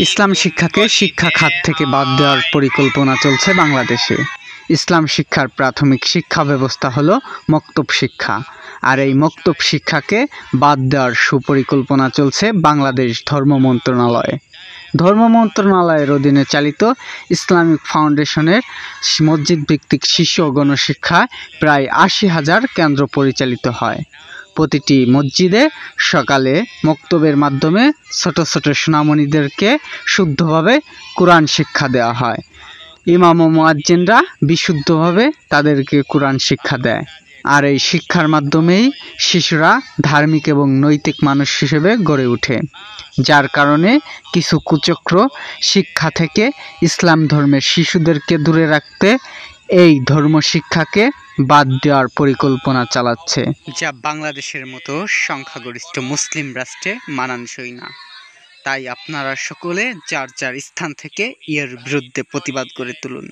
ইসলাম শিক্ষাকে শিক্ষা খাত থেকে বাদ দেওয়ার পরিকল্পনা চলছে বাংলাদেশে। ইসলাম শিক্ষার প্রাথমিক শিক্ষা ব্যবস্থা হলো মক্তব শিক্ষা, আর এই মক্তব শিক্ষাকে বাদ দেওয়ার সুপরিকল্পনা চলছে বাংলাদেশ ধর্ম মন্ত্রণালয়ে। ধর্ম মন্ত্রণালয়ের অধীনে চালিত ইসলামিক ফাউন্ডেশনের মসজিদ ভিত্তিক শিশু ও গণশিক্ষায় প্রায় ৮০,০০০ কেন্দ্র পরিচালিত হয়। প্রতিটি মসজিদে সকালে মক্তবের মাধ্যমে ছোট ছোট সোনামণিদেরকে শুদ্ধভাবে কোরআন শিক্ষা দেওয়া হয়। ইমাম ও মুয়াজ্জিনরা বিশুদ্ধভাবে তাদেরকে কোরআন শিক্ষা দেয়, আর এই শিক্ষার মাধ্যমেই শিশুরা ধার্মিক এবং নৈতিক মানুষ হিসেবে গড়ে ওঠে। যার কারণে কিছু কুচক্র শিক্ষা থেকে ইসলাম ধর্মের শিশুদেরকে দূরে রাখতে এই ধর্ম শিক্ষাকে বাদ দেওয়ার পরিকল্পনা চালাচ্ছে, যা বাংলাদেশের মতো সংখ্যাগরিষ্ঠ মুসলিম রাষ্ট্রে মানানসই না। তাই আপনারা সকলে যার যার স্থান থেকে এর বিরুদ্ধে প্রতিবাদ করে তুলুন।